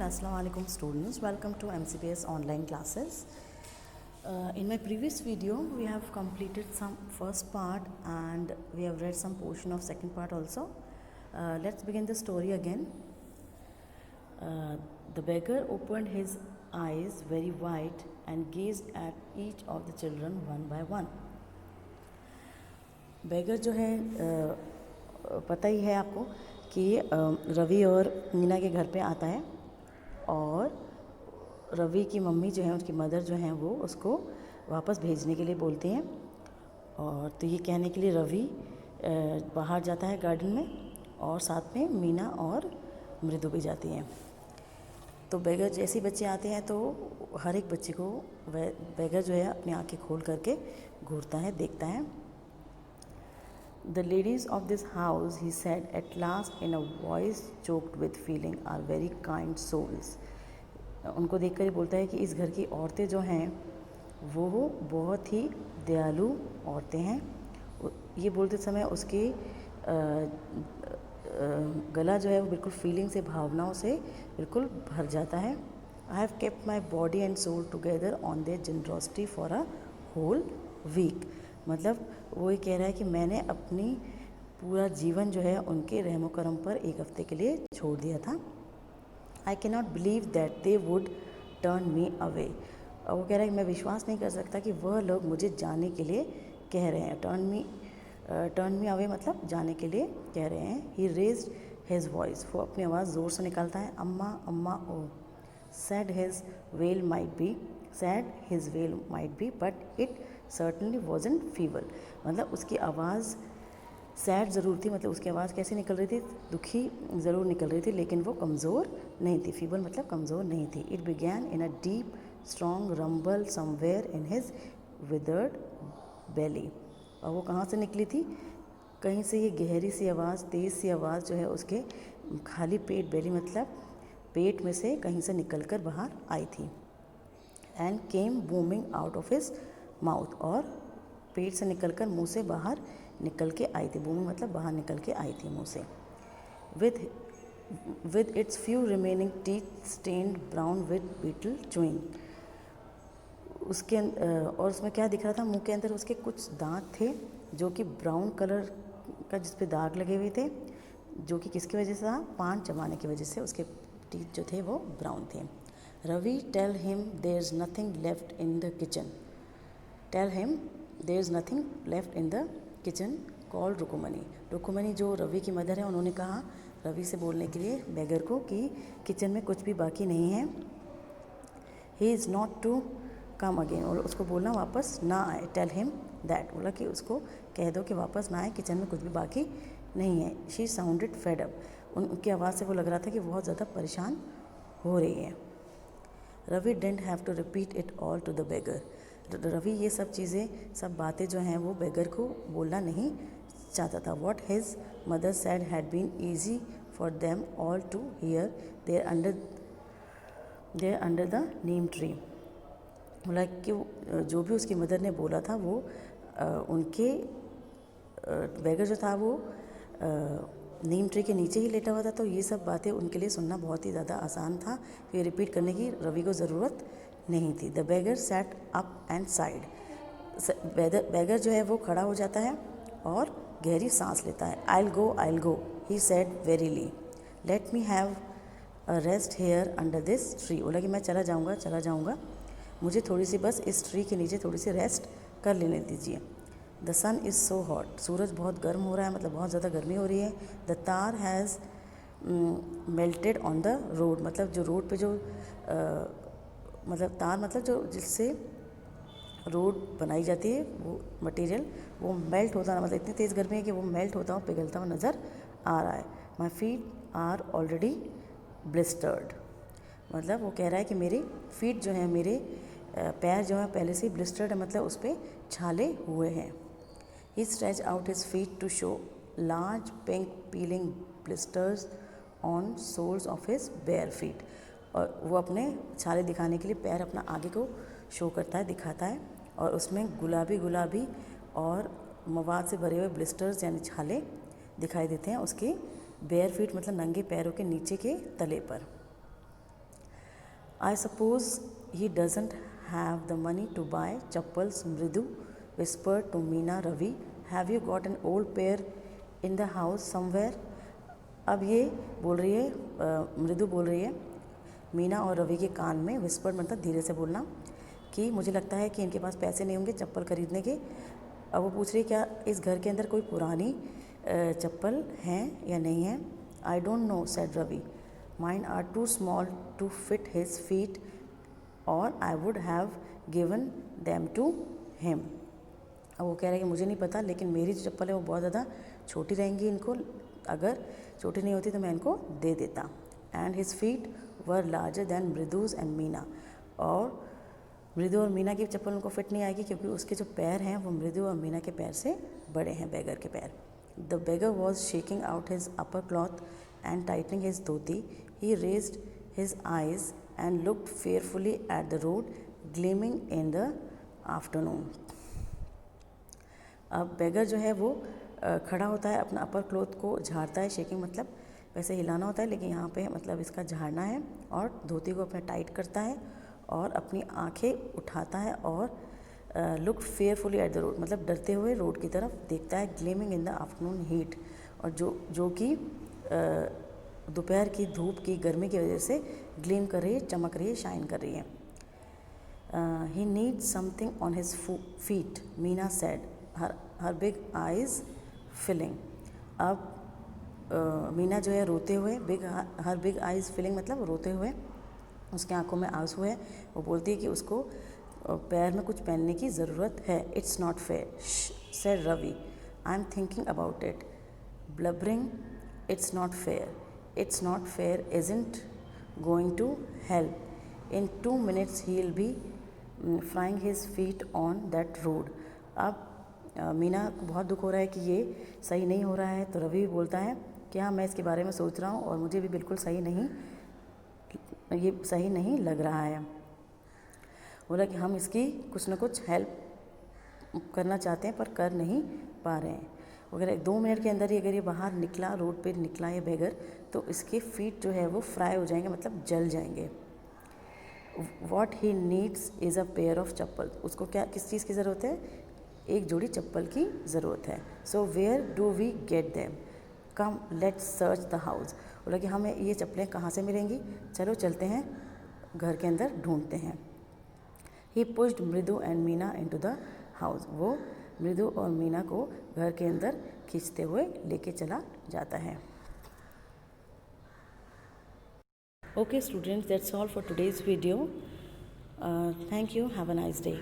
Assalamu alaikum students, welcome to MCBS online classes. In my previous video we have completed some first part and we have read some portion of second part also. Let's begin the story again. The beggar opened his eyes very wide and gazed at each of the children one by one. beggar जो है पता ही है आपको कि रवि और मीना के घर पे आता है और रवि की मम्मी जो है, उसकी मदर जो हैं, वो उसको वापस भेजने के लिए बोलती हैं। और तो ये कहने के लिए रवि बाहर जाता है गार्डन में और साथ में मीना और मृदु भी जाती हैं। तो बेगर जैसे बच्चे आते हैं तो हर एक बच्चे को बेगर जो है अपनी आंखें खोल करके घूरता है, देखता है। The ladies of this house, he said at last in a voice choked with feeling, are very kind souls. उनको देखकर ही बोलता है कि इस घर की औरतें जो हैं वो बहुत ही दयालु औरतें हैं। ये बोलते समय उसके गला जो है वो बिल्कुल फीलिंग से, भावनाओं से बिल्कुल भर जाता है। I have kept my body and soul together on their generosity for a whole week. मतलब वो ये कह रहा है कि मैंने अपनी पूरा जीवन जो है उनके रहमो करम पर एक हफ्ते के लिए छोड़ दिया था। I can not believe that they would turn me away. और वो कह रहा है कि मैं विश्वास नहीं कर सकता कि वह लोग मुझे जाने के लिए कह रहे हैं। टर्न मी अवे मतलब जाने के लिए कह रहे हैं। ही रेज्ड हिज वॉइस, वो अपनी आवाज़ ज़ोर से निकालता है, अम्मा अम्मा ओ। Said his well might be but it certainly wasn't feeble. मतलब उसकी आवाज़ सैड ज़रूर थी, मतलब उसकी आवाज़ कैसे निकल रही थी, दुखी ज़रूर निकल रही थी, लेकिन वो कमज़ोर नहीं थी। फीबल मतलब कमज़ोर नहीं थी। It began in a deep strong rumble somewhere in his withered belly. और वो कहाँ से निकली थी? कहीं से ये गहरी सी आवाज़, तेज़ सी आवाज़ जो है उसके खाली पेट, बेली मतलब पेट में से कहीं से निकल कर बाहर आई थी। And came booming out of his mouth, और पेट से निकलकर मुंह से बाहर निकल के आई थी। बूमिंग मतलब बाहर निकल के आई थी मुंह से। With its few remaining teeth stained brown with betel chewing. उसके और उसमें क्या दिख रहा था? मुंह के अंदर उसके कुछ दांत थे जो कि ब्राउन कलर का, जिस पे दाग लगे हुए थे, जो कि किसकी वजह से था? पान चबाने की वजह से उसके टीथ जो थे वो ब्राउन थे। Ravi tell him there is nothing left in the kitchen. Tell him there is nothing left in the kitchen call Rukmani. Rukmani जो रवि की मदर है, उन्होंने कहा रवि से बोलने के लिए बेगर को कि किचन में कुछ भी बाकी नहीं है। He is not to come again, और उसको बोलना वापस ना आए। टेल हिम दैट, बोला कि उसको कह दो कि वापस ना आए, किचन में कुछ भी बाकी नहीं है। शी साउंडेड फेड अप, उनकी आवाज़ से वो लग रहा था कि बहुत ज़्यादा परेशान हो रही है। Ravi didn't have to repeat it all to the beggar. Ravi ये सब चीज़ें, सब बातें जो हैं वो बेगर को बोलना नहीं चाहता था। What his mother said had been easy for them all to hear there under the neem tree. बोला कि जो भी उसकी मदर ने बोला था वो उनके बेगर जो था वो नीम ट्री के नीचे ही लेटा हुआ था, तो ये सब बातें उनके लिए सुनना बहुत ही ज़्यादा आसान था। फिर रिपीट करने की रवि को ज़रूरत नहीं थी। The beggar sat up and sighed. Beggar जो है वो खड़ा हो जाता है और गहरी सांस लेता है। I will go he said wearily. Let me have a rest here under this tree. बोला कि मैं चला जाऊँगा, मुझे थोड़ी सी बस इस ट्री के नीचे थोड़ी सी रेस्ट कर लेने दीजिए। The sun is so hot, सूरज बहुत गर्म हो रहा है, मतलब बहुत ज़्यादा गर्मी हो रही है। द तार has melted on the road, मतलब जो रोड पे जो मतलब तार मतलब जो जिससे रोड बनाई जाती है वो मटेरियल, वो मेल्ट होता है, मतलब इतनी तेज़ गर्मी है कि वो मेल्ट होता हुआ, पिघलता हुआ नज़र आ रहा है। My feet are already blistered, मतलब वो कह रहा है कि मेरे फीट जो हैं, मेरे पैर जो हैं पहले से ही ब्लिस्टर्ड है, मतलब उस पर छाले हुए हैं। He stretch out his feet to show large pink peeling blisters on soles of his bare feet. और वो अपने छाले दिखाने के लिए पैर अपना आगे को शो करता है, दिखाता है, और उसमें गुलाबी और मवाद से भरे हुए ब्लिस्टर्स यानी छाले दिखाई देते हैं उसके बेयर फीट मतलब नंगे पैरों के नीचे के तले पर। I suppose he doesn't have the money to buy chappals, Mridu whispered to Meena Ravi, have you got an old pair in the house somewhere. अब ये बोल रही है, मृदु बोल रही है मीना और रवि के कान में, विस्पर्ड मतलब धीरे से बोलना, कि मुझे लगता है कि इनके पास पैसे नहीं होंगे चप्पल खरीदने के। अब वो पूछ रही है क्या इस घर के अंदर कोई पुरानी चप्पल हैं या नहीं है। I don't know said Ravi, mine are too small to fit his feet or I would have given them to him. अब वो कह रहे हैं कि मुझे नहीं पता, लेकिन मेरी जो चप्पल है वो बहुत ज़्यादा छोटी रहेंगी, इनको अगर छोटी नहीं होती तो मैं इनको दे देता। And his feet were larger than Mridu's and Meena, और मृदु और मीना की चप्पल उनको फिट नहीं आएगी क्योंकि उसके जो पैर हैं वो मृदु और मीना के पैर से बड़े हैं, बेगर के पैर। The beggar was shaking out his upper cloth and tightening his dhoti, he raised his eyes and looked fearfully at the road gleaming in the afternoon. अब बेगर जो है वो खड़ा होता है, अपना अपर क्लॉथ को झाड़ता है, शेकिंग मतलब वैसे हिलाना होता है, लेकिन यहाँ पे मतलब इसका झाड़ना है, और धोती को अपना टाइट करता है और अपनी आंखें उठाता है और लुक फेयरफुली एट द रोड मतलब डरते हुए रोड की तरफ देखता है, gleaming in the afternoon heat, और जो कि दोपहर की धूप की गर्मी की वजह से ग्लीम कर रही है, चमक रही है, शाइन कर रही है। He needs something on his feet, Meena said, her big eyes filling. अब मीना जो है रोते हुए, हर बिग आइज फिलिंग मतलब रोते हुए, उसके आंखों में आंसू है, वो बोलती है कि उसको पैर में कुछ पहनने की ज़रूरत है। It's not fair said Ravi, I am thinking about it, blubbering, it's not fair isn't going to help, in 2 minutes he will be frying his feet on that road. अब मीना को बहुत दुख हो रहा है कि ये सही नहीं हो रहा है, तो रवि भी बोलता है कि हाँ मैं इसके बारे में सोच रहा हूँ और मुझे भी बिल्कुल ये सही नहीं लग रहा है। बोला कि हम इसकी कुछ ना कुछ हेल्प करना चाहते हैं पर कर नहीं पा रहे हैं। अगर 2 मिनट के अंदर ही अगर ये बाहर निकला, रोड पे निकला ये बेगर, तो इसके फीट जो है वो फ्राई हो जाएंगे, मतलब जल जाएंगे। What he needs is a pair of chappal, उसको क्या किस चीज़ की ज़रूरत है, एक जोड़ी चप्पल की ज़रूरत है। So where do we get them, come let's search the house. बोला कि हमें ये चप्पलें कहाँ से मिलेंगी, चलो चलते हैं घर के अंदर ढूंढते हैं। ही पुश्ड मृदु and Meena into the house, वो मृदु और मीना को घर के अंदर खींचते हुए लेके चला जाता है। Okay students, that's all for today's video. Thank you, have a nice day.